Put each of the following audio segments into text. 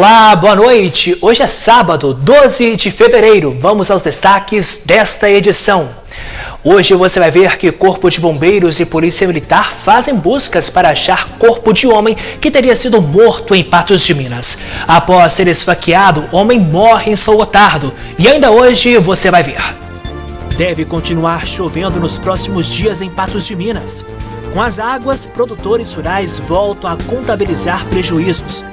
Olá, boa noite. Hoje é sábado, 12 de fevereiro. Vamos aos destaques desta edição. Hoje você vai ver que Corpo de Bombeiros e Polícia Militar fazem buscas para achar corpo de homem que teria sido morto em Patos de Minas. Após ser esfaqueado, homem morre em São Gotardo. E ainda hoje você vai ver. Deve continuar chovendo nos próximos dias em Patos de Minas. Com as águas, produtores rurais voltam a contabilizar prejuízos.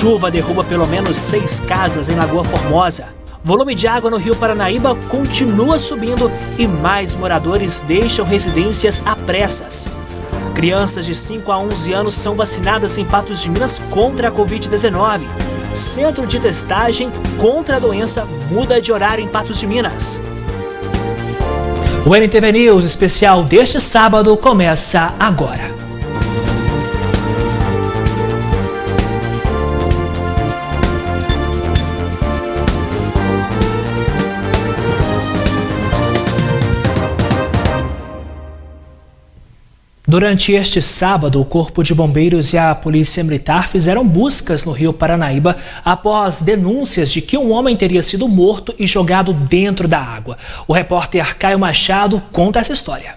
Chuva derruba pelo menos 6 casas em Lagoa Formosa. Volume de água no Rio Paranaíba continua subindo e mais moradores deixam residências a pressas. Crianças de 5 a 11 anos são vacinadas em Patos de Minas contra a Covid-19. Centro de testagem contra a doença muda de horário em Patos de Minas. O NTV News especial deste sábado começa agora. Durante este sábado, o Corpo de Bombeiros e a Polícia Militar fizeram buscas no Rio Paranaíba após denúncias de que um homem teria sido morto e jogado dentro da água. O repórter Caio Machado conta essa história.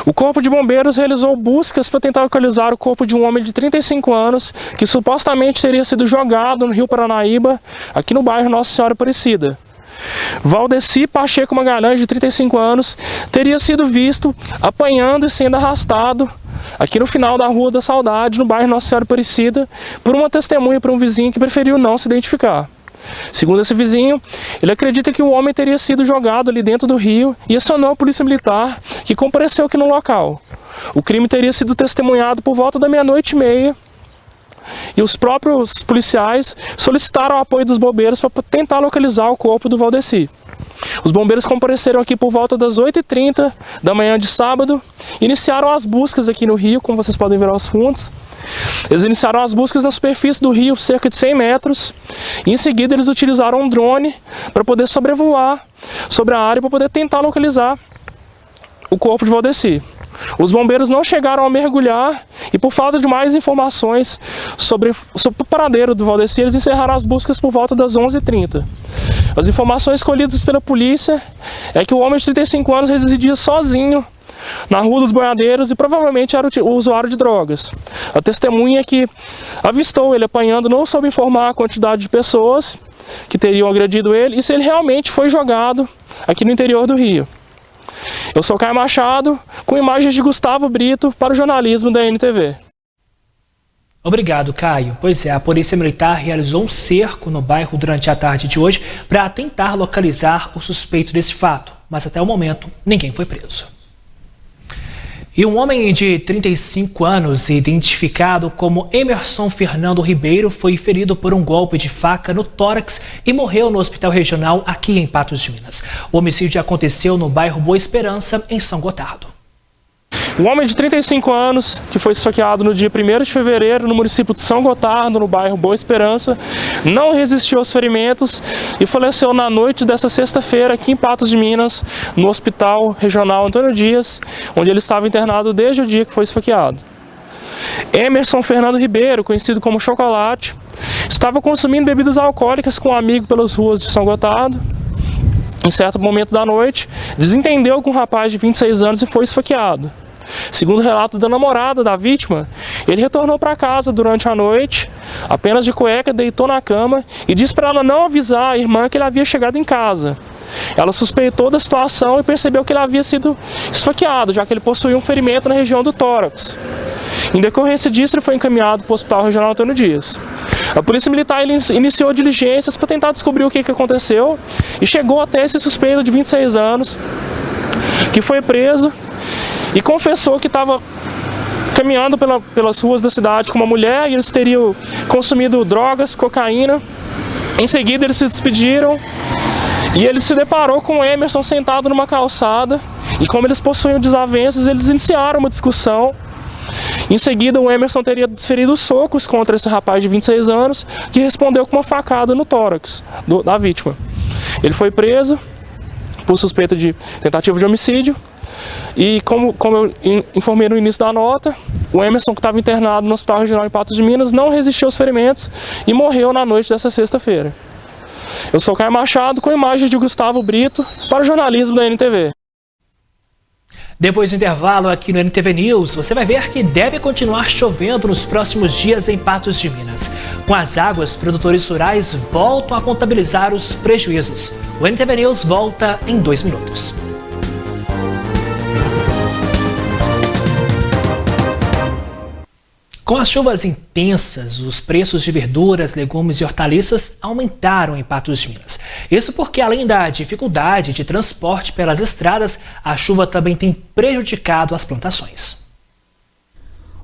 O Corpo de Bombeiros realizou buscas para tentar localizar o corpo de um homem de 35 anos que supostamente teria sido jogado no Rio Paranaíba, aqui no bairro Nossa Senhora Aparecida. Valdeci Pacheco Magalhães, de 35 anos, teria sido visto apanhando e sendo arrastado aqui no final da Rua da Saudade, no bairro Nossa Senhora Aparecida, por uma testemunha, por um vizinho que preferiu não se identificar. Segundo esse vizinho, ele acredita que o homem teria sido jogado ali dentro do rio e acionou a polícia militar, que compareceu aqui no local. O crime teria sido testemunhado por volta da 00:30, e os próprios policiais solicitaram o apoio dos bombeiros para tentar localizar o corpo do Valdeci. Os bombeiros compareceram aqui por volta das 8h30 da manhã de sábado, iniciaram as buscas aqui no rio, como vocês podem ver aos fundos. Eles iniciaram as buscas na superfície do rio, cerca de 100 metros, e em seguida eles utilizaram um drone para poder sobrevoar sobre a área para poder tentar localizar o corpo de Valdeci. Os bombeiros não chegaram a mergulhar e, por falta de mais informações sobre o paradeiro do Valdeci, eles encerraram as buscas por volta das 11h30. As informações colhidas pela polícia é que o homem de 35 anos residia sozinho na Rua dos Boiadeiros e provavelmente era o usuário de drogas. A testemunha que avistou ele apanhando não soube informar a quantidade de pessoas que teriam agredido ele e se ele realmente foi jogado aqui no interior do Rio. Eu sou Caio Machado, com imagens de Gustavo Brito para o jornalismo da NTV. Obrigado, Caio. Pois é, a Polícia Militar realizou um cerco no bairro durante a tarde de hoje para tentar localizar o suspeito desse fato, mas até o momento ninguém foi preso. E um homem de 35 anos, identificado como Emerson Fernando Ribeiro, foi ferido por um golpe de faca no tórax e morreu no Hospital Regional aqui em Patos de Minas. O homicídio aconteceu no bairro Boa Esperança, em São Gotardo. Um homem de 35 anos, que foi esfaqueado no dia 1º de fevereiro no município de São Gotardo, no bairro Boa Esperança, não resistiu aos ferimentos e faleceu na noite dessa sexta-feira aqui em Patos de Minas, no Hospital Regional Antônio Dias, onde ele estava internado desde o dia que foi esfaqueado. Emerson Fernando Ribeiro, conhecido como Chocolate, estava consumindo bebidas alcoólicas com um amigo pelas ruas de São Gotardo. Em certo momento da noite, desentendeu com um rapaz de 26 anos e foi esfaqueado. Segundo o relato da namorada da vítima, ele retornou para casa durante a noite, apenas de cueca, deitou na cama e disse para ela não avisar a irmã que ele havia chegado em casa. Ela suspeitou da situação e percebeu que ele havia sido esfaqueado, já que ele possuía um ferimento na região do tórax. Em decorrência disso, ele foi encaminhado para o Hospital Regional Antônio Dias. A Polícia Militar iniciou diligências para tentar descobrir o que aconteceu e chegou até esse suspeito de 26 anos, que foi preso e confessou que estava caminhando pelas ruas da cidade com uma mulher e eles teriam consumido drogas, cocaína. Em seguida, eles se despediram e ele se deparou com o Emerson sentado numa calçada e, como eles possuíam desavenças, eles iniciaram uma discussão. Em seguida, o Emerson teria desferido socos contra esse rapaz de 26 anos, que respondeu com uma facada no tórax da vítima. Ele foi preso por suspeita de tentativa de homicídio. E como eu informei no início da nota, o Emerson, que estava internado no Hospital Regional em Patos de Minas, não resistiu aos ferimentos e morreu na noite dessa sexta-feira. Eu sou Caio Machado, com imagens de Gustavo Brito, para o jornalismo da NTV. Depois do intervalo aqui no NTV News, você vai ver que deve continuar chovendo nos próximos dias em Patos de Minas. Com as águas, produtores rurais voltam a contabilizar os prejuízos. O NTV News volta em 2 minutos. Com as chuvas intensas, os preços de verduras, legumes e hortaliças aumentaram em Patos de Minas. Isso porque, além da dificuldade de transporte pelas estradas, a chuva também tem prejudicado as plantações.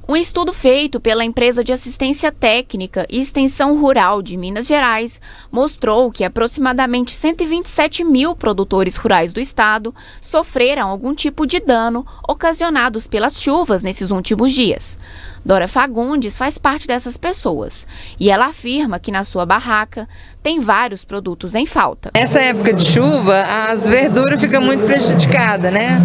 Um estudo feito pela Empresa de Assistência Técnica e Extensão Rural de Minas Gerais mostrou que aproximadamente 127 mil produtores rurais do estado sofreram algum tipo de dano ocasionados pelas chuvas nesses últimos dias. Dora Fagundes faz parte dessas pessoas e ela afirma que na sua barraca tem vários produtos em falta. Nessa época de chuva, as verduras ficam muito prejudicadas, né?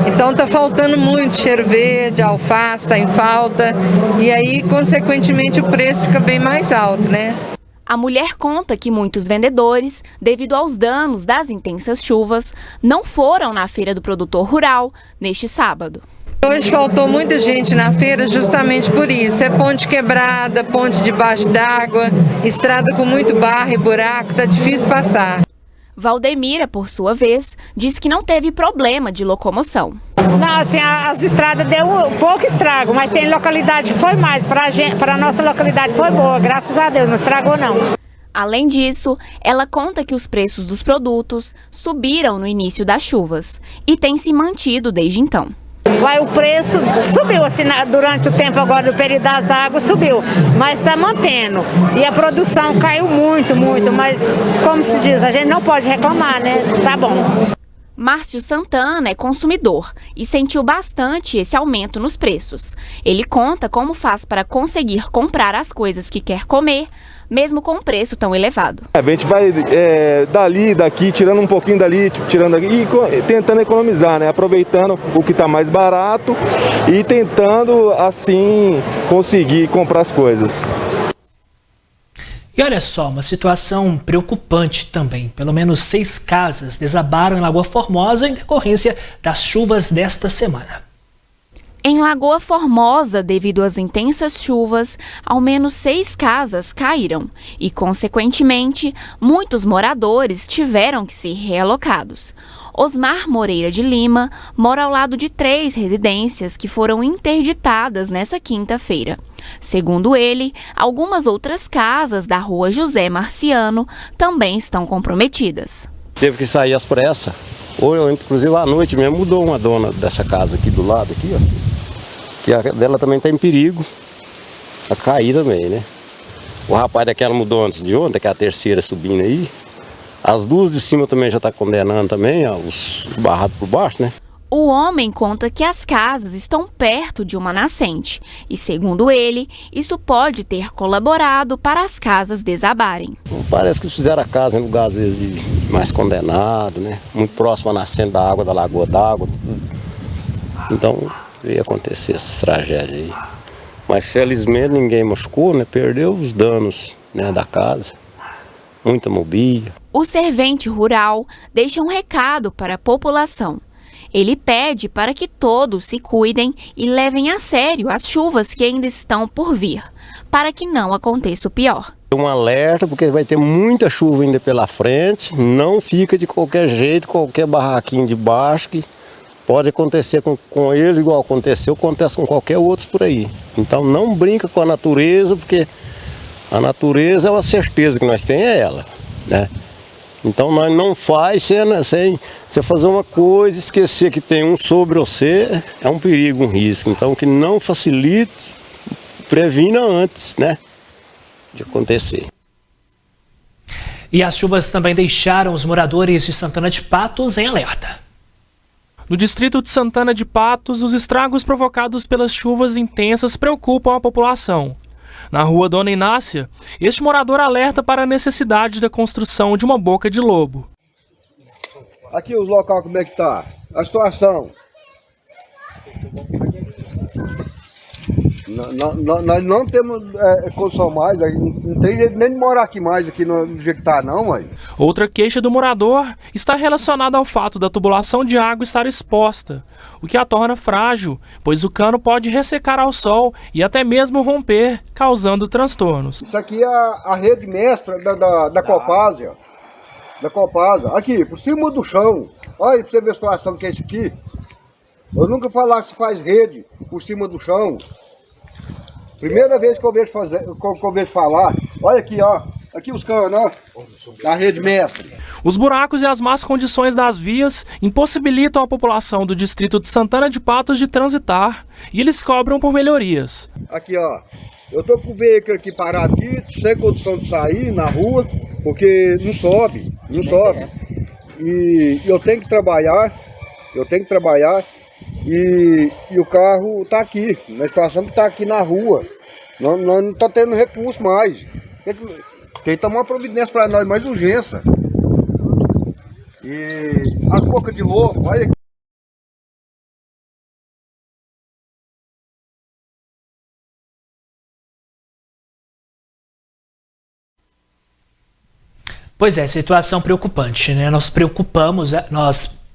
Então tá faltando muito cheiro verde, alface tá em falta e aí, consequentemente, o preço fica bem mais alto, né? A mulher conta que muitos vendedores, devido aos danos das intensas chuvas, não foram na Feira do Produtor Rural neste sábado. Hoje faltou muita gente na feira justamente por isso. É ponte quebrada, ponte debaixo d'água, estrada com muito barro e buraco, tá difícil passar. Valdemira, por sua vez, diz que não teve problema de locomoção. Não, assim, as estradas deu pouco estrago, mas tem localidade que foi mais. Para a nossa localidade foi boa, graças a Deus, não estragou não. Além disso, ela conta que os preços dos produtos subiram no início das chuvas e têm se mantido desde então. O preço subiu, assim, durante o tempo agora do período das águas subiu, mas está mantendo. E a produção caiu muito, mas como se diz, a gente não pode reclamar, né? Tá bom. Márcio Santana é consumidor e sentiu bastante esse aumento nos preços. Ele conta como faz para conseguir comprar as coisas que quer comer, mesmo com um preço tão elevado. A gente vai dali, daqui, tirando um pouquinho dali, tirando daqui e tentando economizar, né? Aproveitando o que está mais barato e tentando, assim, conseguir comprar as coisas. E olha só, uma situação preocupante também. Pelo menos 6 casas desabaram em Lagoa Formosa em decorrência das chuvas desta semana. Em Lagoa Formosa, devido às intensas chuvas, ao menos 6 casas caíram e, consequentemente, muitos moradores tiveram que ser realocados. Osmar Moreira de Lima mora ao lado de 3 residências que foram interditadas nessa quinta-feira. Segundo ele, algumas outras casas da rua José Marciano também estão comprometidas. Teve que sair às pressas. Ou, inclusive, à noite mesmo mudou uma dona dessa casa aqui do lado, aqui, ó, que a dela também está em perigo, a cair também, né? O rapaz daquela mudou antes de ontem, que é a terceira subindo aí. As 2 de cima também já está condenando também, ó, os barrados por baixo, né? O homem conta que as casas estão perto de uma nascente e, segundo ele, isso pode ter colaborado para as casas desabarem. Parece que fizeram a casa em lugar, às vezes, de mais condenado, né? Muito próximo à nascente da água, da lagoa d'água. Então, veio acontecer essa tragédia aí. Mas, felizmente, ninguém machucou, né? Perdeu os danos, né, da casa. Muita mobília. O servente rural deixa um recado para a população. Ele pede para que todos se cuidem e levem a sério as chuvas que ainda estão por vir, para que não aconteça o pior. Um alerta, porque vai ter muita chuva ainda pela frente, não fica de qualquer jeito, qualquer barraquinho de baixo, que pode acontecer com ele igual acontece com qualquer outro por aí. Então não brinca com a natureza, porque a natureza é uma certeza que nós temos, é ela, né? Então nós não faz sem você fazer uma coisa, esquecer que tem um sobre você, é um perigo, um risco. Então que não facilite, previna antes, né, de acontecer. E as chuvas também deixaram os moradores de Santana de Patos em alerta. No distrito de Santana de Patos, os estragos provocados pelas chuvas intensas preocupam a população. Na rua Dona Inácia, este morador alerta para a necessidade da construção de uma boca de lobo. Aqui os locais como é que tá? A situação. Nós não temos condição mais, não tem jeito nem de morar aqui mais, aqui no jeito que tá não, mãe. Outra queixa do morador está relacionada ao fato da tubulação de água estar exposta, o que a torna frágil, pois o cano pode ressecar ao sol e até mesmo romper, causando transtornos. Isso aqui é a rede mestra da Copasa, da Copasa, aqui, por cima do chão. Olha pra você ver a situação que é isso aqui. Eu nunca falar que se faz rede por cima do chão. Primeira vez que eu vejo falar, olha aqui, ó. Aqui os canos, ó, da rede mestra. Os buracos e as más condições das vias impossibilitam a população do distrito de Santana de Patos de transitar e eles cobram por melhorias. Aqui, ó, eu tô com o veículo aqui parado aqui, sem condição de sair na rua, porque não sobe. E eu tenho que trabalhar, e o carro tá aqui, na situação que tá aqui na rua. Nós não tá tendo recurso mais. Tem que tomar uma providência para nós, mais urgência. E a boca de lobo, olha aqui. Pois é, situação preocupante, né? Nós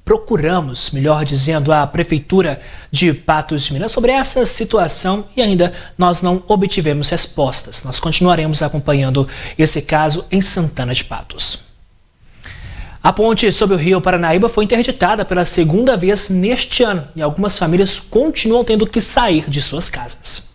procuramos, melhor dizendo, a Prefeitura de Patos de Minas sobre essa situação e ainda nós não obtivemos respostas. Nós continuaremos acompanhando esse caso em Santana de Patos. A ponte sobre o rio Paranaíba foi interditada pela segunda vez neste ano e algumas famílias continuam tendo que sair de suas casas.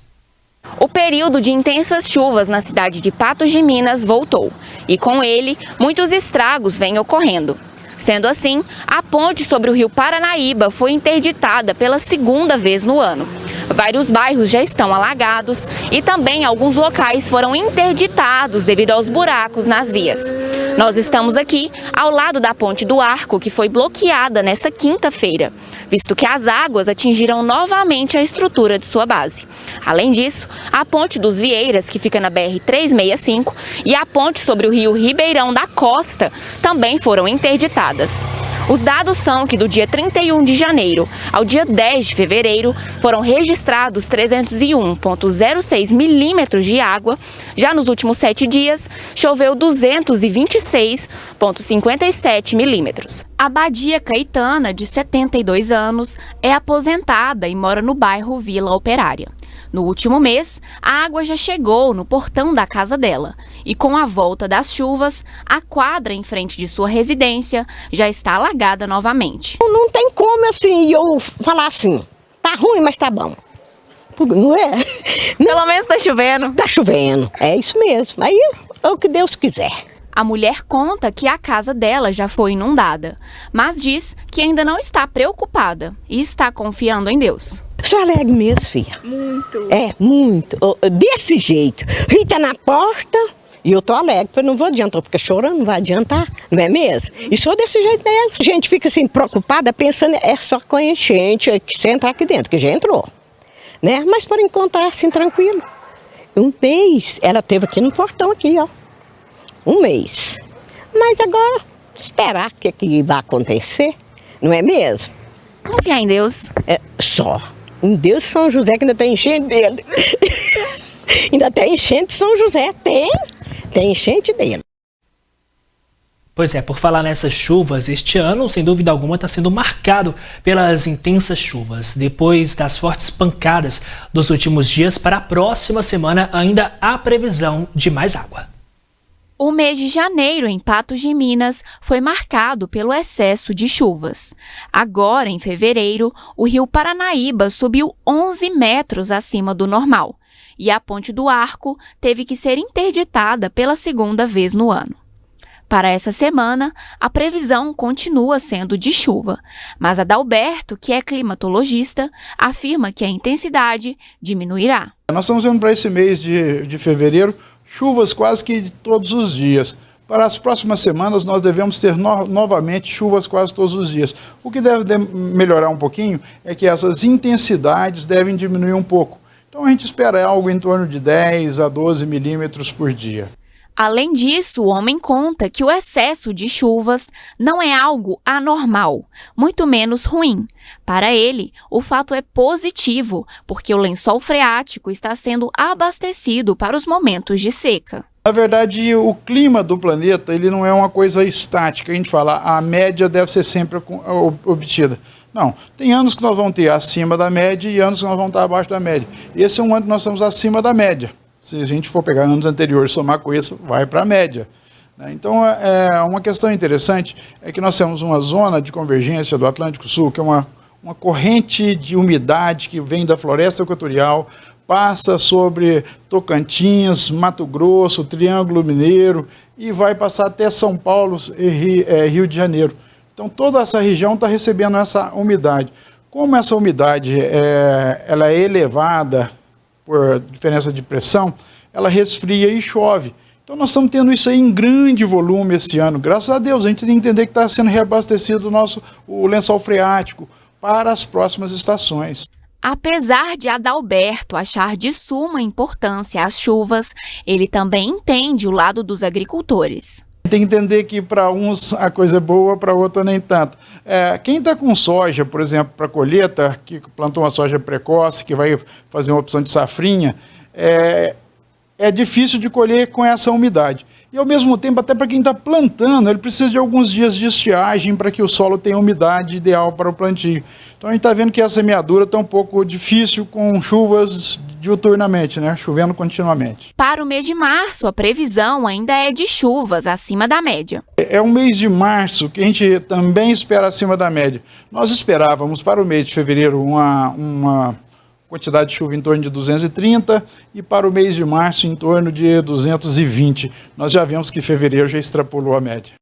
O período de intensas chuvas na cidade de Patos de Minas voltou e com ele muitos estragos vêm ocorrendo. Sendo assim, a ponte sobre o rio Paranaíba foi interditada pela segunda vez no ano. Vários bairros já estão alagados e também alguns locais foram interditados devido aos buracos nas vias. Nós estamos aqui ao lado da Ponte do Arco, que foi bloqueada nesta quinta-feira, visto que as águas atingiram novamente a estrutura de sua base. Além disso, a Ponte dos Vieiras, que fica na BR-365, e a ponte sobre o rio Ribeirão da Costa também foram interditadas. Os dados são que do dia 31 de janeiro ao dia 10 de fevereiro foram registrados 301,06 milímetros de água. Já nos últimos 7 dias, choveu 226,57 milímetros. A Badia Caetana, de 72 anos, é aposentada e mora no bairro Vila Operária. No último mês, a água já chegou no portão da casa dela e com a volta das chuvas, a quadra em frente de sua residência já está alagada novamente. Não tem como assim eu falar assim, tá ruim, mas tá bom. Não é? Pelo menos tá chovendo. Tá chovendo, é isso mesmo. Aí é o que Deus quiser. A mulher conta que a casa dela já foi inundada, mas diz que ainda não está preocupada e está confiando em Deus. Sou alegre mesmo, filha. Muito. É, muito. Desse jeito. Rio tá na porta e eu tô alegre, porque não vou adiantar. Eu ficar chorando, não vai adiantar, não é mesmo? E sou desse jeito mesmo. A gente fica assim, preocupada, pensando, é só com a enchente que você entrar aqui dentro, que já entrou. Né? Mas por enquanto tá assim, tranquilo. Um mês, ela teve aqui no portão, aqui, ó. Um mês. Mas agora, esperar o que vai acontecer, não é mesmo? Confiar em Deus. É, só. Em Deus São José, que ainda tem enchente dele. Ainda tem enchente São José, tem enchente dele. Pois é, por falar nessas chuvas, este ano, sem dúvida alguma, está sendo marcado pelas intensas chuvas. Depois das fortes pancadas dos últimos dias, para a próxima semana ainda há previsão de mais água. O mês de janeiro em Patos de Minas foi marcado pelo excesso de chuvas. Agora, em fevereiro, o rio Paranaíba subiu 11 metros acima do normal e a Ponte do Arco teve que ser interditada pela segunda vez no ano. Para essa semana, a previsão continua sendo de chuva, mas Adalberto, que é climatologista, afirma que a intensidade diminuirá. Nós estamos vendo para esse mês de fevereiro chuvas quase que todos os dias. Para as próximas semanas nós devemos ter novamente chuvas quase todos os dias. O que deve melhorar um pouquinho é que essas intensidades devem diminuir um pouco. Então a gente espera algo em torno de 10 a 12 milímetros por dia. Além disso, o homem conta que o excesso de chuvas não é algo anormal, muito menos ruim. Para ele, o fato é positivo, porque o lençol freático está sendo abastecido para os momentos de seca. Na verdade, o clima do planeta ele não é uma coisa estática. A gente fala, a média deve ser sempre obtida. Não, tem anos que nós vamos ter acima da média e anos que nós vamos estar abaixo da média. Esse é um ano que nós estamos acima da média. Se a gente for pegar anos anteriores e somar com isso, vai para a média. Então, uma questão interessante é que nós temos uma zona de convergência do Atlântico Sul, que é uma corrente de umidade que vem da floresta equatorial, passa sobre Tocantins, Mato Grosso, Triângulo Mineiro e vai passar até São Paulo e Rio de Janeiro. Então, toda essa região está recebendo essa umidade. Como essa umidade ela é elevada por diferença de pressão, ela resfria e chove. Então nós estamos tendo isso aí em grande volume esse ano. Graças a Deus, a gente tem que entender que está sendo reabastecido o lençol freático para as próximas estações. Apesar de Adalberto achar de suma importância as chuvas, ele também entende o lado dos agricultores. Tem que entender que para uns a coisa é boa, para outros nem tanto. Quem está com soja, por exemplo, para colheita, que plantou uma soja precoce, que vai fazer uma opção de safrinha, é difícil de colher com essa umidade. E ao mesmo tempo, até para quem está plantando, ele precisa de alguns dias de estiagem para que o solo tenha umidade ideal para o plantio. Então a gente está vendo que a semeadura está um pouco difícil com chuvas diuturnamente, né? Chovendo continuamente. Para o mês de março, a previsão ainda é de chuvas acima da média. É um mês de março que a gente também espera acima da média. Nós esperávamos para o mês de fevereiro uma quantidade de chuva em torno de 230 e para o mês de março em torno de 220. Nós já vemos que fevereiro já extrapolou a média.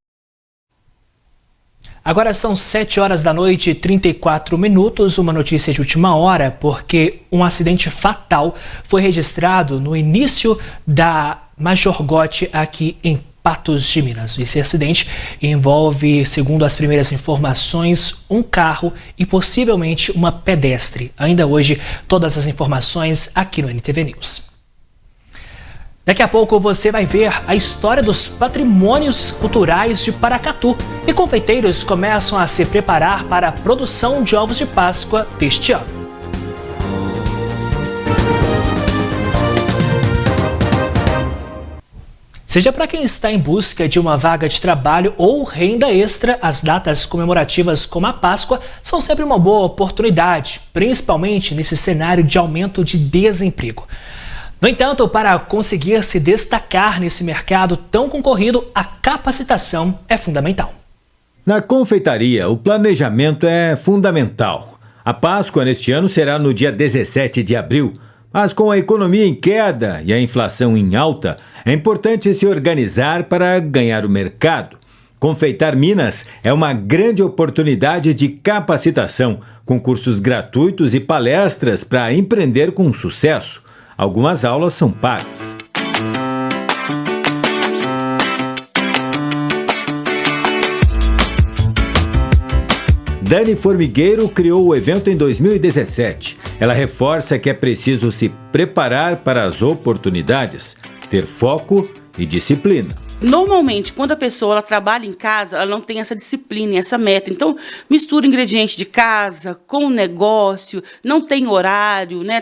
Agora são 7 horas da noite e 34 minutos, uma notícia de última hora, porque um acidente fatal foi registrado no início da Major Gotti aqui em Patos de Minas. Esse acidente envolve, segundo as primeiras informações, um carro e possivelmente uma pedestre. Ainda hoje, todas as informações aqui no NTV News. Daqui a pouco você vai ver a história dos patrimônios culturais de Paracatu e confeiteiros começam a se preparar para a produção de ovos de Páscoa deste ano. Seja para quem está em busca de uma vaga de trabalho ou renda extra, as datas comemorativas como a Páscoa são sempre uma boa oportunidade, principalmente nesse cenário de aumento de desemprego. No entanto, para conseguir se destacar nesse mercado tão concorrido, a capacitação é fundamental. Na confeitaria, o planejamento é fundamental. A Páscoa neste ano será no dia 17 de abril, mas com a economia em queda e a inflação em alta, é importante se organizar para ganhar o mercado. Confeitar Minas é uma grande oportunidade de capacitação, com cursos gratuitos e palestras para empreender com sucesso. Algumas aulas são pagas. Dani Formigueiro criou o evento em 2017. Ela reforça que é preciso se preparar para as oportunidades, ter foco e disciplina. Normalmente, quando a pessoa ela trabalha em casa, ela não tem essa disciplina, essa meta. Então, mistura ingredientes de casa com o negócio, não tem horário, né?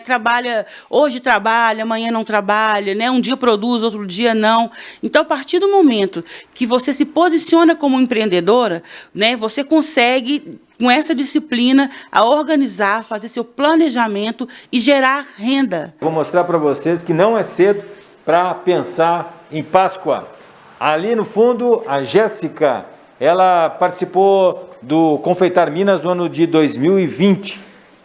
Hoje trabalha, amanhã não trabalha, né? Um dia produz, outro dia não. Então, a partir do momento que você se posiciona como empreendedora, né? Você consegue, com essa disciplina, a organizar, fazer seu planejamento e gerar renda. Vou mostrar para vocês que não é cedo para pensar em Páscoa. Ali no fundo, a Jéssica, ela participou do Confeitar Minas no ano de 2020.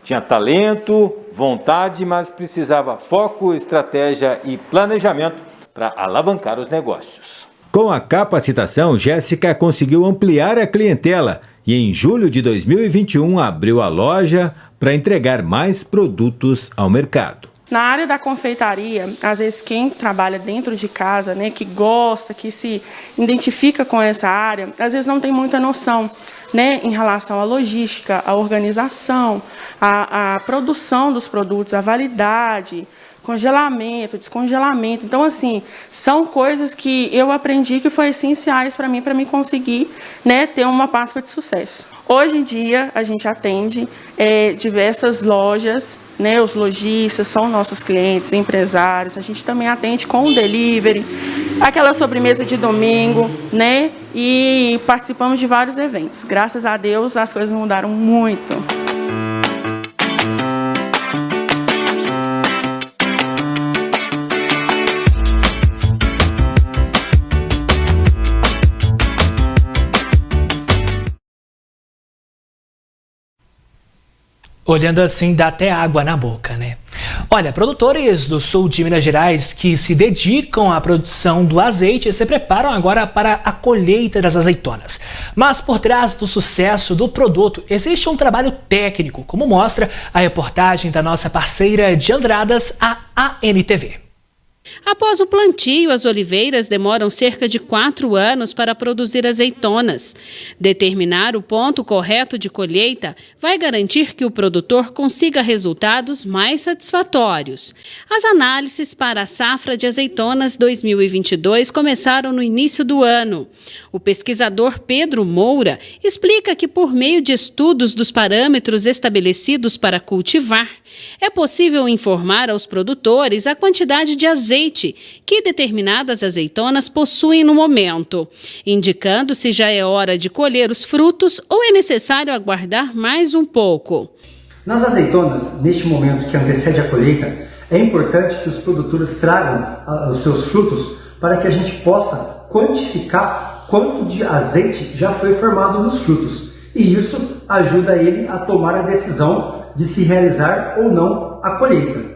Tinha talento, vontade, mas precisava foco, estratégia e planejamento para alavancar os negócios. Com a capacitação, Jéssica conseguiu ampliar a clientela e em julho de 2021 abriu a loja para entregar mais produtos ao mercado. Na área da confeitaria, às vezes quem trabalha dentro de casa, né, que gosta, que se identifica com essa área, às vezes não tem muita noção, né, em relação à logística, à organização, à produção dos produtos, à validade, congelamento, descongelamento. Então, assim, são coisas que eu aprendi que foram essenciais para mim conseguir, né, ter uma Páscoa de sucesso. Hoje em dia, a gente atende diversas lojas, né, os lojistas são nossos clientes, empresários, a gente também atende com o delivery, aquela sobremesa de domingo, né, e participamos de vários eventos. Graças a Deus, as coisas mudaram muito. Olhando assim, dá até água na boca, né? Olha, produtores do sul de Minas Gerais que se dedicam à produção do azeite se preparam agora para a colheita das azeitonas. Mas por trás do sucesso do produto existe um trabalho técnico, como mostra a reportagem da nossa parceira de Andradas, a ANTV. Após o plantio, as oliveiras demoram cerca de 4 anos para produzir azeitonas. Determinar o ponto correto de colheita vai garantir que o produtor consiga resultados mais satisfatórios. As análises para a safra de azeitonas 2022 começaram no início do ano. O pesquisador Pedro Moura explica que, por meio de estudos dos parâmetros estabelecidos para cultivar, é possível informar aos produtores a quantidade de azeite que determinadas azeitonas possuem no momento, indicando se já é hora de colher os frutos ou é necessário aguardar mais um pouco. Nas azeitonas, neste momento que antecede a colheita, é importante que os produtores tragam os seus frutos para que a gente possa quantificar quanto de azeite já foi formado nos frutos. E isso ajuda ele a tomar a decisão de se realizar ou não a colheita.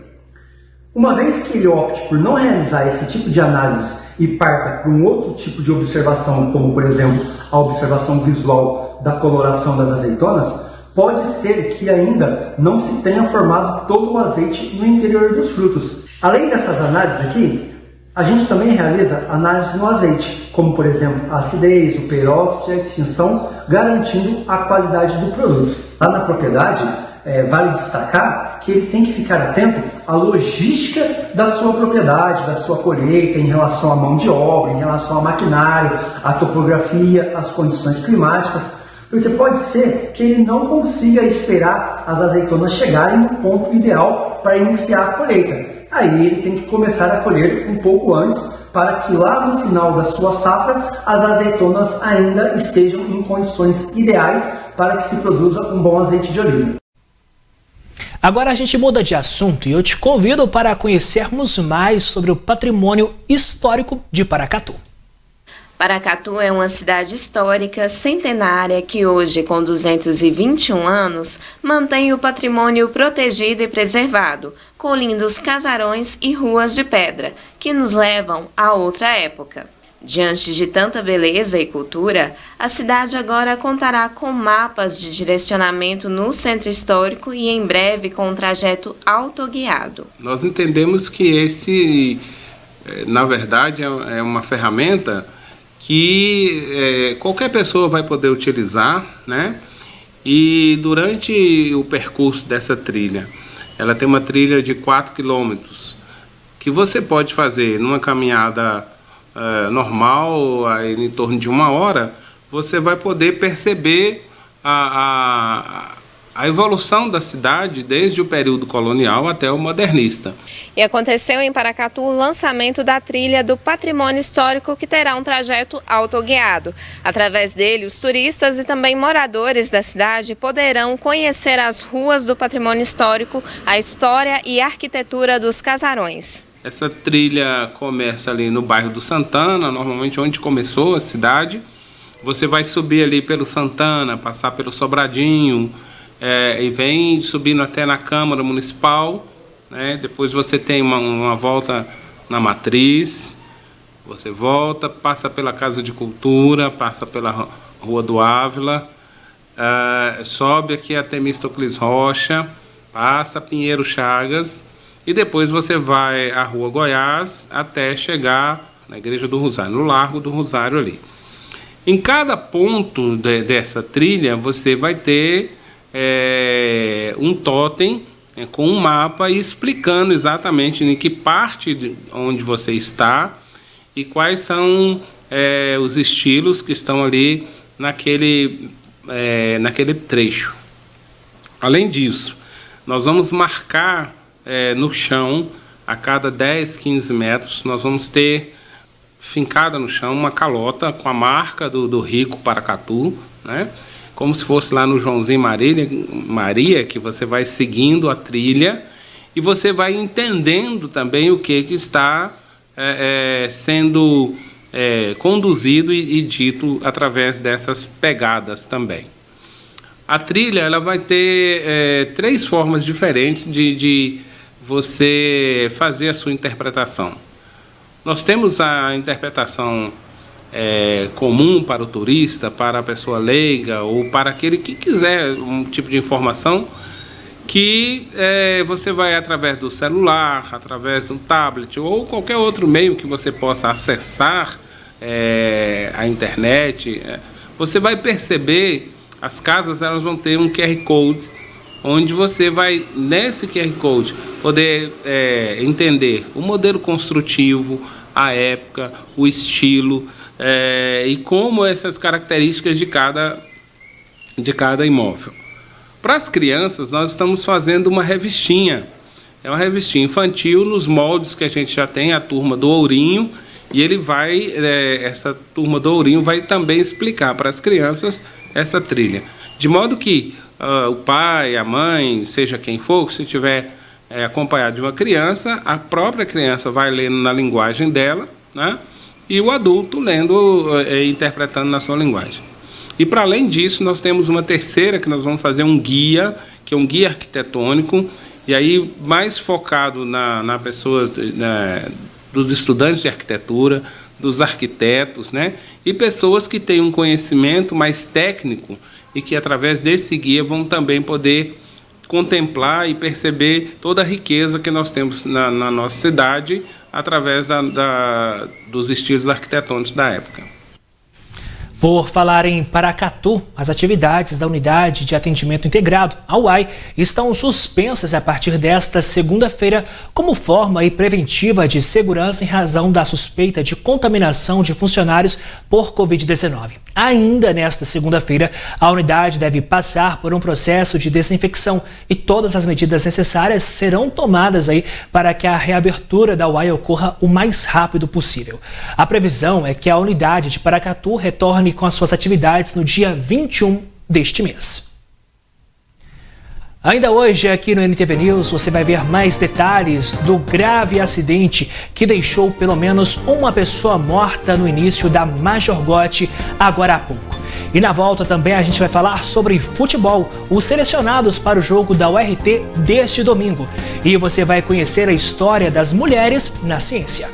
Uma vez que ele opte por não realizar esse tipo de análise e parta para um outro tipo de observação, como por exemplo a observação visual da coloração das azeitonas, pode ser que ainda não se tenha formado todo o azeite no interior dos frutos. Além dessas análises aqui, a gente também realiza análise no azeite, como por exemplo a acidez, o peróxido e a extinção, garantindo a qualidade do produto. Lá na propriedade, vale destacar que ele tem que ficar atento à logística da sua propriedade, da sua colheita, em relação à mão de obra, em relação ao maquinário, à topografia, às condições climáticas, porque pode ser que ele não consiga esperar as azeitonas chegarem no ponto ideal para iniciar a colheita. Aí ele tem que começar a colher um pouco antes, para que lá no final da sua safra as azeitonas ainda estejam em condições ideais para que se produza um bom azeite de oliva. Agora a gente muda de assunto e eu te convido para conhecermos mais sobre o patrimônio histórico de Paracatu. Paracatu é uma cidade histórica centenária que hoje, com 221 anos, mantém o patrimônio protegido e preservado, com lindos casarões e ruas de pedra, que nos levam a outra época. Diante de tanta beleza e cultura, a cidade agora contará com mapas de direcionamento no centro histórico e em breve com um trajeto autoguiado. Nós entendemos que esse, na verdade, é uma ferramenta que qualquer pessoa vai poder utilizar, né? E durante o percurso dessa trilha, ela tem uma trilha de 4 quilômetros, que você pode fazer numa caminhada normal, em torno de 1 hora, você vai poder perceber a evolução da cidade desde o período colonial até o modernista. E aconteceu em Paracatu o lançamento da trilha do patrimônio histórico, que terá um trajeto autoguiado. Através dele, os turistas e também moradores da cidade poderão conhecer as ruas do patrimônio histórico, a história e a arquitetura dos casarões. Essa trilha começa ali no bairro do Santana, normalmente onde começou a cidade. Você vai subir ali pelo Santana, passar pelo Sobradinho, e vem subindo até na Câmara Municipal, né? Depois você tem uma volta na Matriz, você volta, passa pela Casa de Cultura, passa pela Rua do Ávila, sobe aqui até Temístocles Rocha, passa Pinheiro Chagas, e depois você vai à Rua Goiás até chegar na Igreja do Rosário, no Largo do Rosário ali. Em cada ponto dessa trilha você vai ter um totem com um mapa e explicando exatamente em que parte onde você está e quais são os estilos que estão ali naquele trecho. Além disso, nós vamos marcar no chão, a cada 10, 15 metros, nós vamos ter fincada no chão uma calota com a marca do Rico Paracatu, né? Como se fosse lá no Joãozinho Maria, que você vai seguindo a trilha e você vai entendendo também o que está sendo conduzido e dito através dessas pegadas também. A trilha ela vai ter 3 formas diferentes de você fazer a sua interpretação. Nós temos a interpretação comum para o turista, para a pessoa leiga ou para aquele que quiser um tipo de informação que você vai através do celular, através do tablet ou qualquer outro meio que você possa acessar a internet. Você vai perceber, as casas elas vão ter um QR Code, onde você vai, nesse QR Code, poder entender o modelo construtivo, a época, o estilo, e como essas características de cada imóvel. Para as crianças, nós estamos fazendo uma revistinha. É uma revistinha infantil nos moldes que a gente já tem, a turma do Ourinho, e essa turma do Ourinho vai também explicar para as crianças essa trilha. De modo que o pai, a mãe, seja quem for, se tiver acompanhado de uma criança, a própria criança vai lendo na linguagem dela, né? E o adulto lendo e interpretando na sua linguagem. E para além disso, nós temos uma terceira que nós vamos fazer um guia, que é um guia arquitetônico, e aí mais focado na pessoa, dos estudantes de arquitetura, dos arquitetos, né? E pessoas que têm um conhecimento mais técnico e que através desse guia vão também poder contemplar e perceber toda a riqueza que nós temos na nossa cidade através dos estilos arquitetônicos da época. Por falar em Paracatu, as atividades da Unidade de Atendimento Integrado, a UAI, estão suspensas a partir desta segunda-feira como forma preventiva de segurança em razão da suspeita de contaminação de funcionários por Covid-19. Ainda nesta segunda-feira, a unidade deve passar por um processo de desinfecção e todas as medidas necessárias serão tomadas para que a reabertura da UAI ocorra o mais rápido possível. A previsão é que a unidade de Paracatu retorne com as suas atividades no dia 21 deste mês. Ainda hoje, aqui no NTV News, você vai ver mais detalhes do grave acidente que deixou pelo menos uma pessoa morta no início da Major Gotti, agora há pouco. E na volta também a gente vai falar sobre futebol, os selecionados para o jogo da URT deste domingo. E você vai conhecer a história das mulheres na ciência.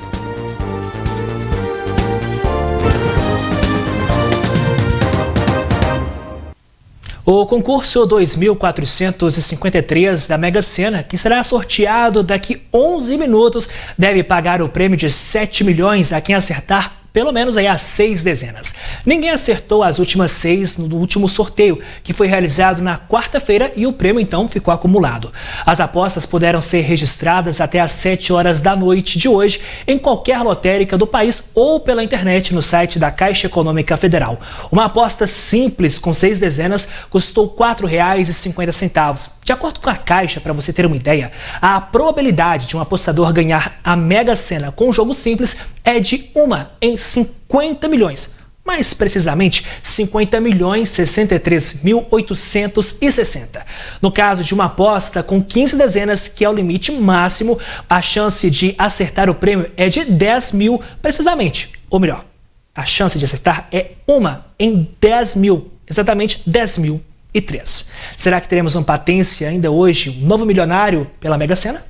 O concurso 2453 da Mega Sena, que será sorteado daqui 11 minutos, deve pagar o prêmio de 7 milhões a quem acertar pelo menos as 6 dezenas. Ninguém acertou as últimas 6 no último sorteio, que foi realizado na quarta-feira, e o prêmio então ficou acumulado. As apostas puderam ser registradas até às 7 horas da noite de hoje em qualquer lotérica do país ou pela internet no site da Caixa Econômica Federal. Uma aposta simples com 6 dezenas custou R$ 4,50. De acordo com a Caixa, para você ter uma ideia, a probabilidade de um apostador ganhar a Mega Sena com um jogo simples é de 1 em 50 milhões. Mais precisamente, 50.063.860. No caso de uma aposta com 15 dezenas, que é o limite máximo, a chance de acertar o prêmio é de 10 mil precisamente. Ou melhor, a chance de acertar é 1 em 10 mil, exatamente 10.003. Será que teremos um patente ainda hoje, um novo milionário pela Mega Sena?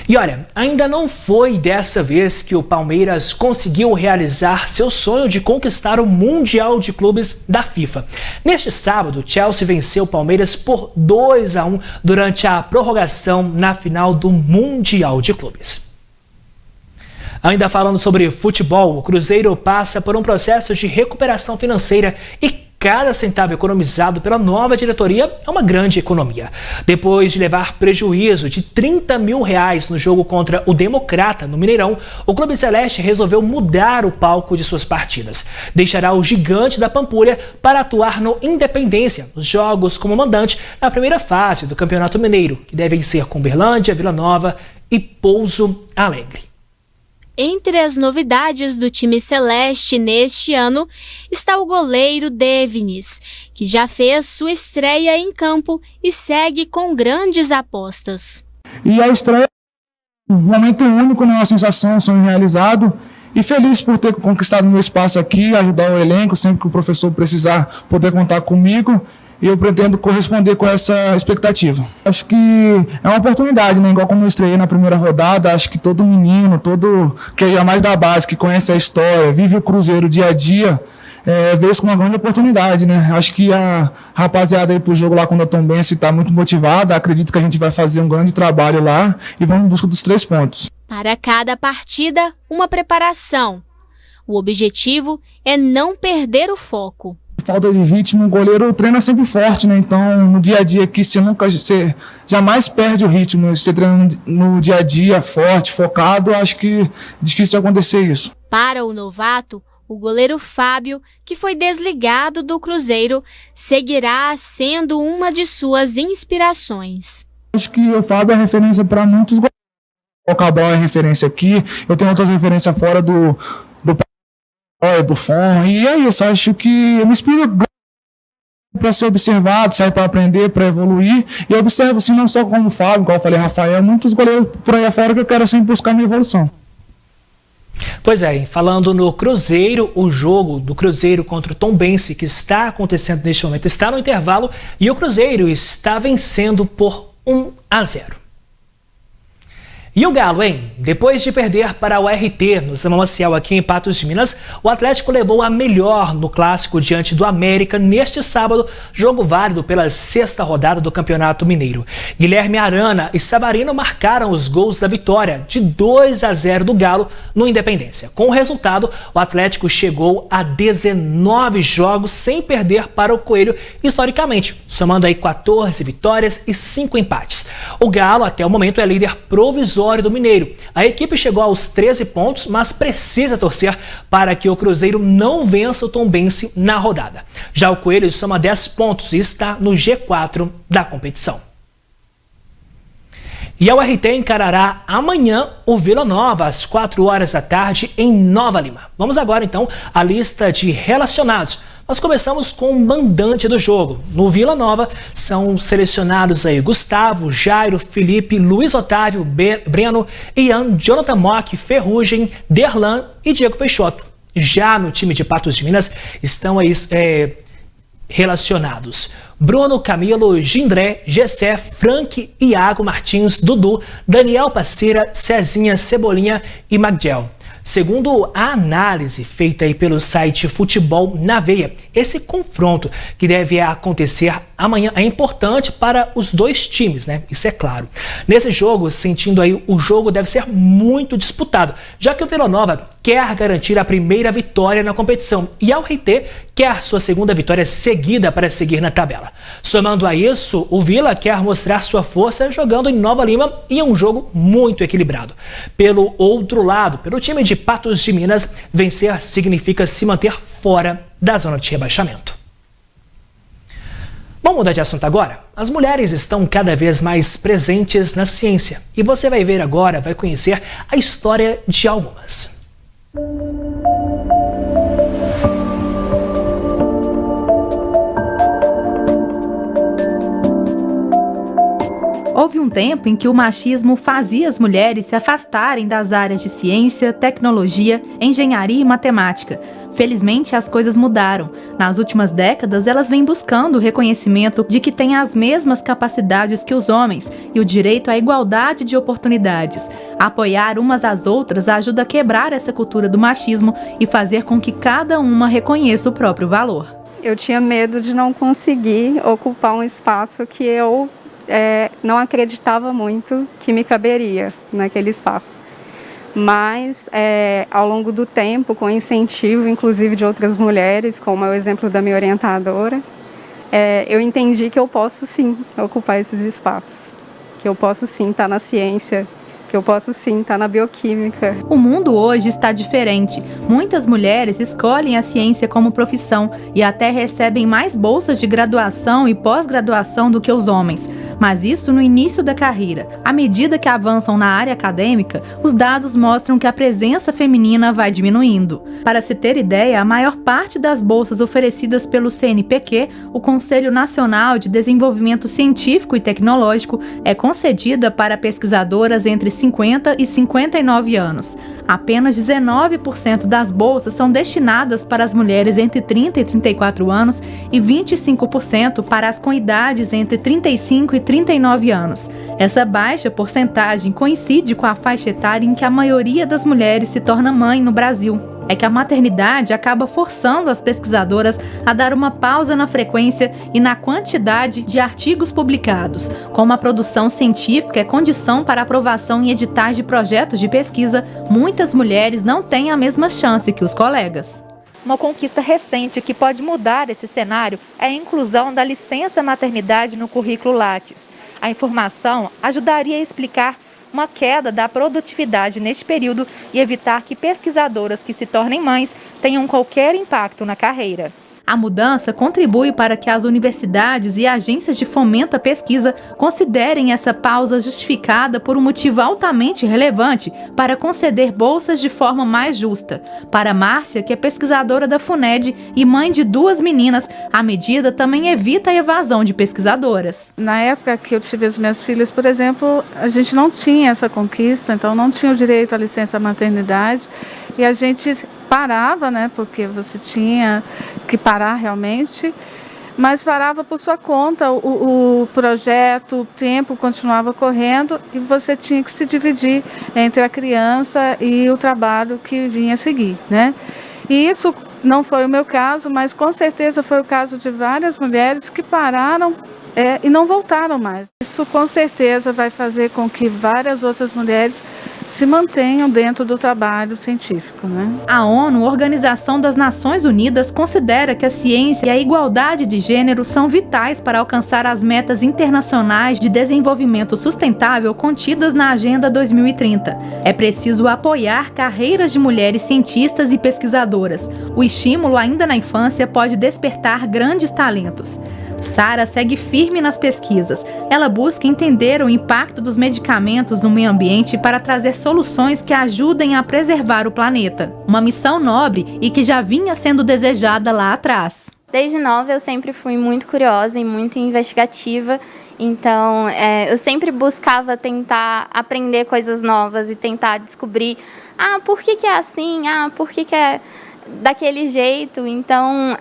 E olha, ainda não foi dessa vez que o Palmeiras conseguiu realizar seu sonho de conquistar o Mundial de Clubes da FIFA. Neste sábado, o Chelsea venceu o Palmeiras por 2-1 durante a prorrogação na final do Mundial de Clubes. Ainda falando sobre futebol, o Cruzeiro passa por um processo de recuperação financeira e cada centavo economizado pela nova diretoria é uma grande economia. Depois de levar prejuízo de R$30 mil no jogo contra o Democrata, no Mineirão, o Clube Celeste resolveu mudar o palco de suas partidas. Deixará o gigante da Pampulha para atuar no Independência, nos jogos como mandante na primeira fase do Campeonato Mineiro, que devem ser com Uberlândia, Vila Nova e Pouso Alegre. Entre as novidades do time celeste neste ano está o goleiro Devinis, que já fez sua estreia em campo e segue com grandes apostas. E a estreia é um momento único, né? Uma sensação, um sonho realizado. E feliz por ter conquistado meu espaço aqui, ajudar o elenco, sempre que o professor precisar poder contar comigo. E eu pretendo corresponder com essa expectativa. Acho que é uma oportunidade, né? Igual como eu estreiei na primeira rodada, acho que todo menino, todo que é mais da base, que conhece a história, vive o Cruzeiro dia a dia, vê isso como uma grande oportunidade, né? Acho que a rapaziada aí pro jogo lá com a Tombense está muito motivada, acredito que a gente vai fazer um grande trabalho lá e vamos em busca dos 3 pontos. Para cada partida, uma preparação. O objetivo é não perder o foco. Falta de ritmo, o goleiro treina sempre forte, né? Então, no dia a dia aqui, você jamais perde o ritmo. Você treina no dia a dia forte, focado, acho que é difícil acontecer isso. Para o novato, o goleiro Fábio, que foi desligado do Cruzeiro, seguirá sendo uma de suas inspirações. Acho que o Fábio é referência para muitos goleiros. O Cabral é referência aqui, eu tenho outras referências fora do Buffon, e é isso, acho que eu me inspiro para ser observado, sair para aprender, para evoluir, e eu observo assim, não só como o Fábio, como eu falei, Rafael, muitos goleiros por aí afora que eu quero sempre buscar minha evolução. Pois é, falando no Cruzeiro, o jogo do Cruzeiro contra o Tombense, que está acontecendo neste momento, está no intervalo, e o Cruzeiro está vencendo por 1-0. E o Galo, hein? Depois de perder para o RT no São Maciel aqui em Patos de Minas, o Atlético levou a melhor no clássico diante do América neste sábado, jogo válido pela 6ª rodada do Campeonato Mineiro. Guilherme Arana e Savarino marcaram os gols da vitória de 2-0 do Galo no Independência. Com o resultado, o Atlético chegou a 19 jogos sem perder para o Coelho historicamente, somando aí 14 vitórias e 5 empates. O Galo, até o momento, é líder provisório do Mineiro. A equipe chegou aos 13 pontos, mas precisa torcer para que o Cruzeiro não vença o Tombense na rodada. Já o Coelho soma 10 pontos e está no G4 da competição. E a URT encarará amanhã o Vila Nova, às 4 horas da tarde, em Nova Lima. Vamos agora, então, à lista de relacionados. Nós começamos com o mandante do jogo. No Vila Nova são selecionados aí Gustavo, Jairo, Felipe, Luiz Otávio, Breno, Ian, Jonathan Mock, Ferrugem, Derlan e Diego Peixoto. Já no time de Patos de Minas estão aí relacionados Bruno, Camilo, Gindré, Gessé, Frank, Iago Martins, Dudu, Daniel Passeira, Cezinha, Cebolinha e Magdiel. Segundo a análise feita aí pelo site Futebol na Veia, esse confronto que deve acontecer amanhã é importante para os dois times, né? Isso é claro. Nesse jogo, sentindo aí, o jogo deve ser muito disputado, já que o Vila Nova quer garantir a primeira vitória na competição e a URT quer sua segunda vitória seguida para seguir na tabela. Somando a isso, o Vila quer mostrar sua força jogando em Nova Lima e é um jogo muito equilibrado. Pelo outro lado, pelo time de Patos de Minas, vencer significa se manter fora da zona de rebaixamento. Vamos mudar de assunto agora? As mulheres estão cada vez mais presentes na ciência e você vai ver agora, vai conhecer a história de algumas. Houve um tempo em que o machismo fazia as mulheres se afastarem das áreas de ciência, tecnologia, engenharia e matemática. Felizmente, as coisas mudaram. Nas últimas décadas, elas vêm buscando o reconhecimento de que têm as mesmas capacidades que os homens e o direito à igualdade de oportunidades. Apoiar umas às outras ajuda a quebrar essa cultura do machismo e fazer com que cada uma reconheça o próprio valor. Eu tinha medo de não conseguir ocupar um espaço que eu não acreditava muito que me caberia naquele espaço. Mas, ao longo do tempo, com incentivo, inclusive de outras mulheres, como é o exemplo da minha orientadora, eu entendi que eu posso sim ocupar esses espaços, que eu posso sim estar na ciência, que eu posso sim estar na bioquímica. O mundo hoje está diferente. Muitas mulheres escolhem a ciência como profissão e até recebem mais bolsas de graduação e pós-graduação do que os homens. Mas isso no início da carreira. À medida que avançam na área acadêmica, os dados mostram que a presença feminina vai diminuindo. Para se ter ideia, a maior parte das bolsas oferecidas pelo CNPq, o Conselho Nacional de Desenvolvimento Científico e Tecnológico, é concedida para pesquisadoras entre 50 e 59 anos. Apenas 19% das bolsas são destinadas para as mulheres entre 30 e 34 anos e 25% para as com idades entre 35 e 39 anos. Essa baixa porcentagem coincide com a faixa etária em que a maioria das mulheres se torna mãe no Brasil. É que a maternidade acaba forçando as pesquisadoras a dar uma pausa na frequência e na quantidade de artigos publicados. Como a produção científica é condição para aprovação em editais de projetos de pesquisa, muitas mulheres não têm a mesma chance que os colegas. Uma conquista recente que pode mudar esse cenário é a inclusão da licença maternidade no currículo Lattes. A informação ajudaria a explicar uma queda da produtividade neste período e evitar que pesquisadoras que se tornem mães tenham qualquer impacto na carreira. A mudança contribui para que as universidades e agências de fomento à pesquisa considerem essa pausa justificada por um motivo altamente relevante para conceder bolsas de forma mais justa. Para Márcia, que é pesquisadora da FUNED e mãe de 2 meninas, a medida também evita a evasão de pesquisadoras. Na época que eu tive as minhas filhas, por exemplo, a gente não tinha essa conquista, então não tinha o direito à licença maternidade e a gente parava, né, porque você tinha que parar realmente, mas parava por sua conta, o projeto, o tempo continuava correndo e você tinha que se dividir entre a criança e o trabalho que vinha a seguir, né? E isso não foi o meu caso, mas com certeza foi o caso de várias mulheres que pararam e não voltaram mais. Isso com certeza vai fazer com que várias outras mulheres se mantenham dentro do trabalho científico, né? A ONU, Organização das Nações Unidas, considera que a ciência e a igualdade de gênero são vitais para alcançar as metas internacionais de desenvolvimento sustentável contidas na Agenda 2030. É preciso apoiar carreiras de mulheres cientistas e pesquisadoras. O estímulo ainda na infância pode despertar grandes talentos. Sara segue firme nas pesquisas. Ela busca entender o impacto dos medicamentos no meio ambiente para trazer soluções que ajudem a preservar o planeta. Uma missão nobre e que já vinha sendo desejada lá atrás. Desde nova eu sempre fui muito curiosa e muito investigativa, então eu sempre buscava tentar aprender coisas novas e tentar descobrir por que é assim, por que é daquele jeito, então,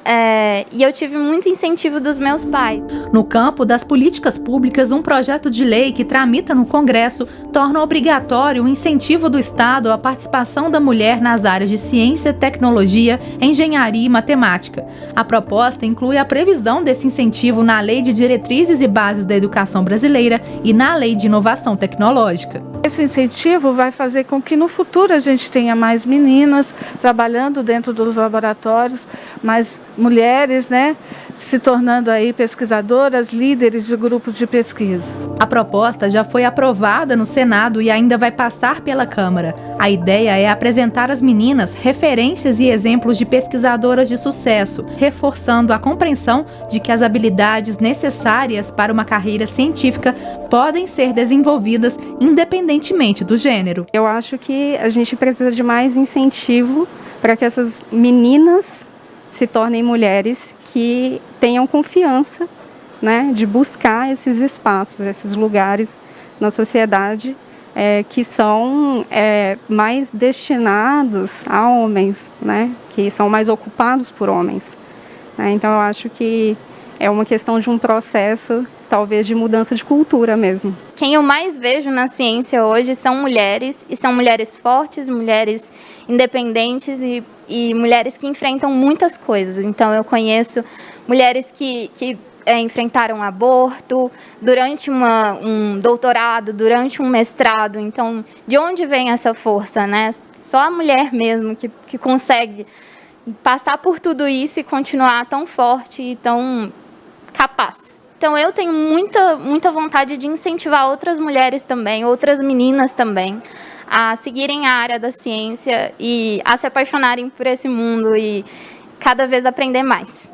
e eu tive muito incentivo dos meus pais. No campo das políticas públicas, um projeto de lei que tramita no Congresso torna obrigatório o incentivo do Estado à participação da mulher nas áreas de ciência, tecnologia, engenharia e matemática. A proposta inclui a previsão desse incentivo na Lei de Diretrizes e Bases da Educação Brasileira e na Lei de Inovação Tecnológica. Esse incentivo vai fazer com que no futuro a gente tenha mais meninas trabalhando dentro dos laboratórios, mais mulheres, né, se tornando aí pesquisadoras, líderes de grupos de pesquisa. A proposta já foi aprovada no Senado e ainda vai passar pela Câmara. A ideia é apresentar às meninas referências e exemplos de pesquisadoras de sucesso, reforçando a compreensão de que as habilidades necessárias para uma carreira científica podem ser desenvolvidas independentemente do gênero. Eu acho que a gente precisa de mais incentivo para que essas meninas se tornem mulheres que tenham confiança, né, de buscar esses espaços, esses lugares na sociedade que são mais destinados a homens, né, que são mais ocupados por homens. Então eu acho que é uma questão de um processo, talvez, de mudança de cultura mesmo. Quem eu mais vejo na ciência hoje são mulheres, e são mulheres fortes, mulheres independentes e mulheres que enfrentam muitas coisas. Então eu conheço mulheres que enfrentaram aborto, durante um doutorado, durante um mestrado. Então, de onde vem essa força, né? Só a mulher mesmo que consegue passar por tudo isso e continuar tão forte e tão capaz. Então, eu tenho muita vontade de incentivar outras mulheres também, outras meninas também, a seguirem a área da ciência e a se apaixonarem por esse mundo e cada vez aprender mais.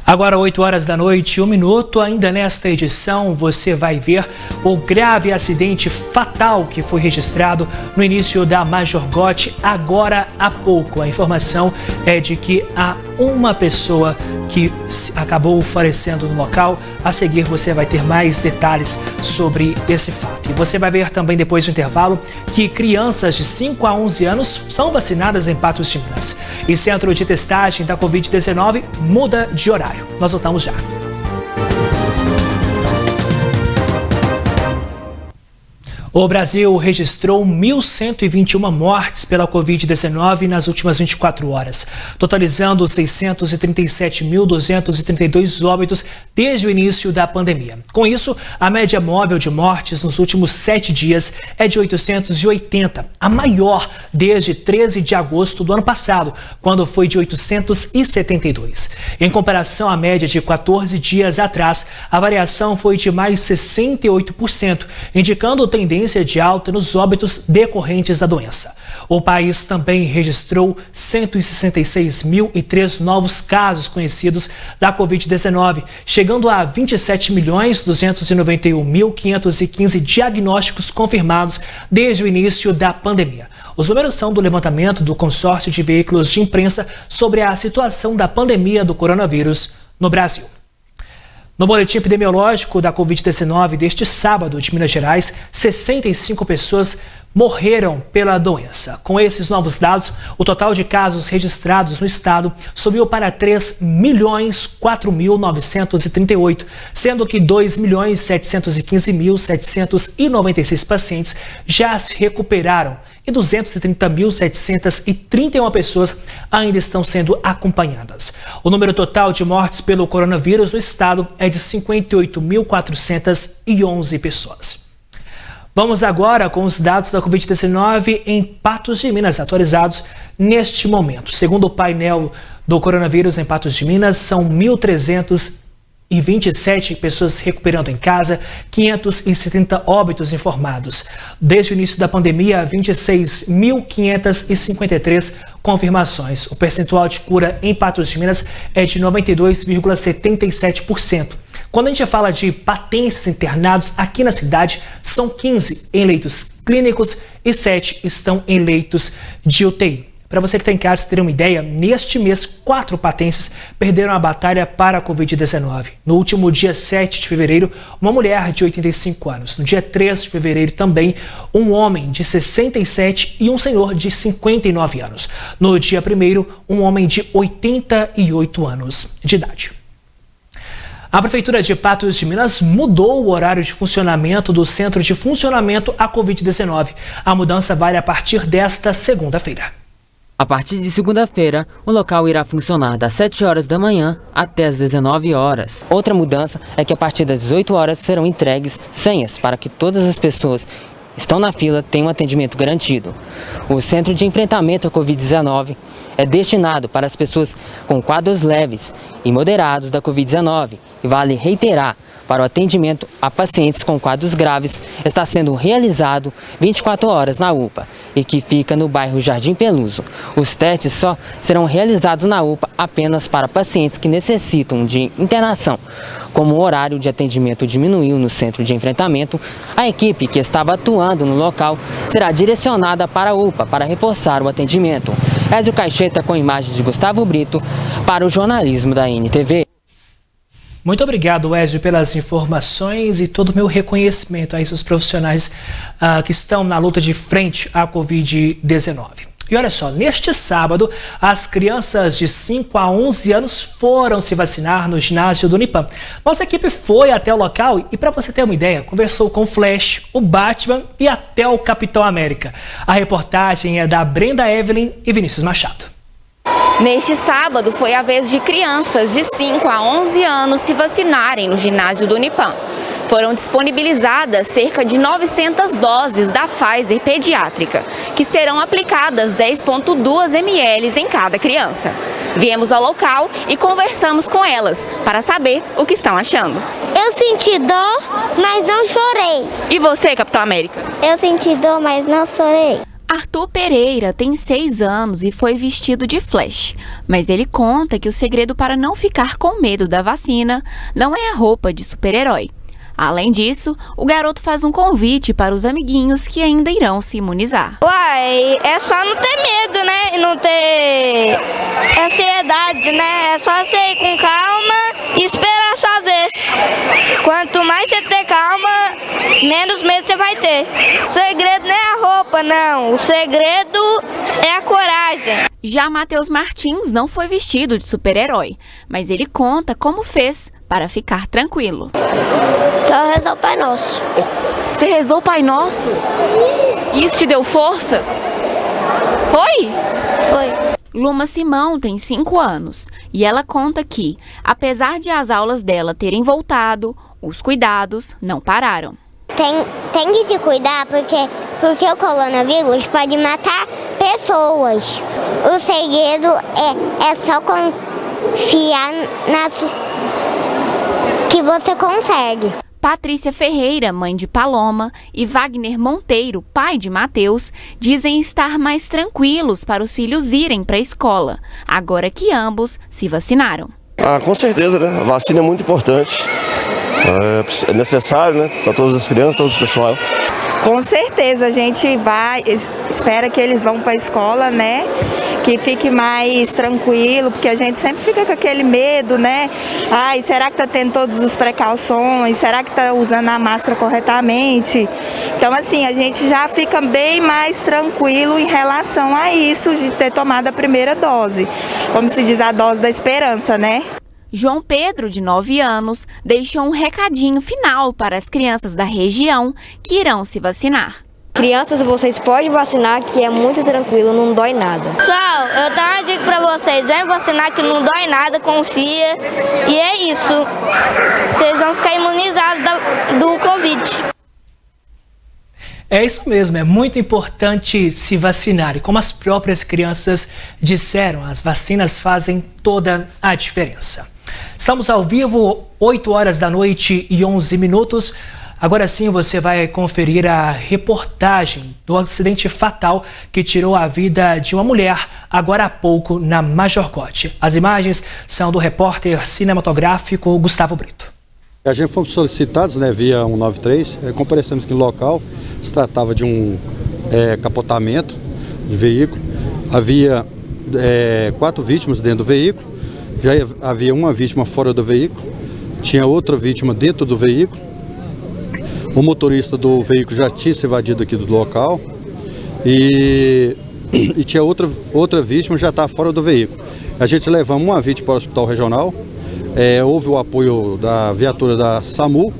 Agora 8 horas da noite, 1 minuto, ainda nesta edição você vai ver o grave acidente fatal que foi registrado no início da Major Gotti agora há pouco. A informação é de que há uma pessoa que acabou falecendo no local. A seguir você vai ter mais detalhes sobre esse fato. E você vai ver também depois do intervalo que crianças de 5 a 11 anos são vacinadas em Patos de Minas. E centro de testagem da Covid-19 muda de horário. Nós voltamos já. O Brasil registrou 1.121 mortes pela Covid-19 nas últimas 24 horas, totalizando 637.232 óbitos desde o início da pandemia. Com isso, a média móvel de mortes nos últimos 7 dias é de 880, a maior desde 13 de agosto do ano passado, quando foi de 872. Em comparação à média de 14 dias atrás, a variação foi de mais 68%, indicando tendência de alta nos óbitos decorrentes da doença. O país também registrou 166.003 novos casos conhecidos da Covid-19, chegando a 27.291.515 diagnósticos confirmados desde o início da pandemia. Os números são do levantamento do consórcio de veículos de imprensa sobre a situação da pandemia do coronavírus no Brasil. No boletim epidemiológico da Covid-19 deste sábado de Minas Gerais, 65 pessoas morreram pela doença. Com esses novos dados, o total de casos registrados no estado subiu para 3.004.938, sendo que 2.715.796 pacientes já se recuperaram e 230.731 pessoas ainda estão sendo acompanhadas. O número total de mortes pelo coronavírus no estado é de 58.411 pessoas. Vamos agora com os dados da Covid-19 em Patos de Minas, atualizados neste momento. Segundo o painel do coronavírus em Patos de Minas, são 1.327 pessoas recuperando em casa, 570 óbitos informados. Desde o início da pandemia, 26.553 confirmações. O percentual de cura em Patos de Minas é de 92,77%. Quando a gente fala de patenses internados aqui na cidade, são 15 em leitos clínicos e 7 estão em leitos de UTI. Para você que está em casa ter uma ideia, neste mês, 4 patenses perderam a batalha para a Covid-19. No último dia 7 de fevereiro, uma mulher de 85 anos. No dia 3 de fevereiro também, um homem de 67 e um senhor de 59 anos. No dia 1º, um homem de 88 anos de idade. A Prefeitura de Patos de Minas mudou o horário de funcionamento do Centro de Funcionamento à Covid-19. A mudança vale a partir desta segunda-feira. A partir de segunda-feira, o local irá funcionar das 7 horas da manhã até as 19 horas. Outra mudança é que a partir das 18 horas serão entregues senhas para que todas as pessoas que estão na fila tenham um atendimento garantido. O Centro de Enfrentamento à Covid-19 é destinado para as pessoas com quadros leves e moderados da Covid-19 e vale reiterar, para o atendimento a pacientes com quadros graves está sendo realizado 24 horas na UPA e que fica no bairro Jardim Peluso. Os testes só serão realizados na UPA apenas para pacientes que necessitam de internação. Como o horário de atendimento diminuiu no Centro de Enfrentamento, a equipe que estava atuando no local será direcionada para a UPA para reforçar o atendimento. Ézio Caixeta com imagens de Gustavo Brito para o jornalismo da NTV. Muito obrigado, Ézio, pelas informações e todo o meu reconhecimento a esses profissionais que estão na luta de frente à Covid-19. E olha só, neste sábado, as crianças de 5 a 11 anos foram se vacinar no ginásio do Unipam. Nossa equipe foi até o local e, para você ter uma ideia, conversou com o Flash, o Batman e até o Capitão América. A reportagem é da Brenda Evelyn e Vinícius Machado. Neste sábado, foi a vez de crianças de 5 a 11 anos se vacinarem no ginásio do Unipam. Foram disponibilizadas cerca de 900 doses da Pfizer pediátrica, que serão aplicadas 10,2 ml em cada criança. Viemos ao local e conversamos com elas para saber o que estão achando. Eu senti dor, mas não chorei. E você, Capitão América? Eu senti dor, mas não chorei. Arthur Pereira tem 6 anos e foi vestido de Flash, mas ele conta que o segredo para não ficar com medo da vacina não é a roupa de super-herói. Além disso, o garoto faz um convite para os amiguinhos que ainda irão se imunizar. Uai, é só não ter medo, né? E não ter ansiedade, né? É só você ir com calma e esperar a sua vez. Quanto mais você ter calma, menos medo você vai ter. O segredo não é a roupa, não. O segredo é a coragem. Já Matheus Martins não foi vestido de super-herói, mas ele conta como fez para ficar tranquilo. Só rezar o Pai Nosso. Você rezou o Pai Nosso? E isso te deu força? Foi? Foi. Luma Simão tem 5 anos e ela conta que, apesar de as aulas dela terem voltado, os cuidados não pararam. Tem que se cuidar porque o coronavírus pode matar pessoas. O segredo é só confiar que você consegue. Patrícia Ferreira, mãe de Paloma, e Wagner Monteiro, pai de Matheus, dizem estar mais tranquilos para os filhos irem para a escola, agora que ambos se vacinaram. Com certeza, né? A vacina é muito importante. É necessário, né? Para todas as crianças, todo o pessoal. Com certeza, a gente espera que eles vão para a escola, né? Que fique mais tranquilo, porque a gente sempre fica com aquele medo, né? Ai, será que tá tendo todas as precauções? Será que tá usando a máscara corretamente? Então, assim, a gente já fica bem mais tranquilo em relação a isso, de ter tomado a primeira dose. Como se diz, a dose da esperança, né? João Pedro, de 9 anos, deixou um recadinho final para as crianças da região que irão se vacinar. Crianças, vocês podem vacinar, que é muito tranquilo, não dói nada. Pessoal, eu dou uma dica pra vocês, vem vacinar que não dói nada, confia. E é isso, vocês vão ficar imunizados do Covid. É isso mesmo, é muito importante se vacinar. E como as próprias crianças disseram, as vacinas fazem toda a diferença. Estamos ao vivo, 8 horas da noite e 11 minutos. Agora sim você vai conferir a reportagem do acidente fatal que tirou a vida de uma mulher agora há pouco na Major Cote. As imagens são do repórter cinematográfico Gustavo Brito. A gente fomos solicitados, né, via 193, comparecemos aqui no local. Se tratava de um capotamento de veículo. Havia 4 vítimas dentro do veículo. Já havia uma vítima fora do veículo. Tinha outra vítima dentro do veículo. O motorista do veículo já tinha se evadido aqui do local. E tinha outra vítima já estava fora do veículo. A gente levamos uma vítima para o hospital regional. Houve o apoio da viatura da SAMU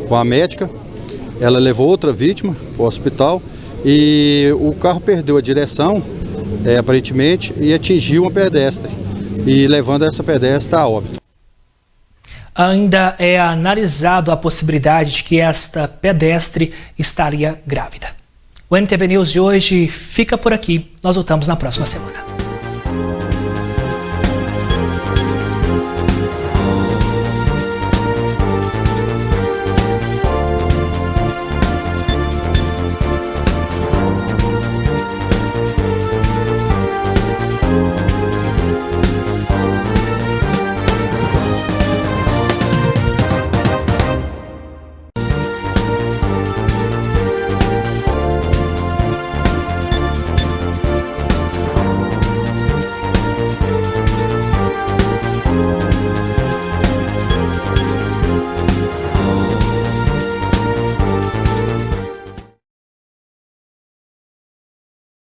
com a médica. Ela levou outra vítima para o hospital e o carro perdeu a direção, aparentemente, e atingiu uma pedestre, e levando essa pedestre a óbito. Ainda é analisado a possibilidade de que esta pedestre estaria grávida. O NTV News de hoje fica por aqui. Nós voltamos na próxima semana.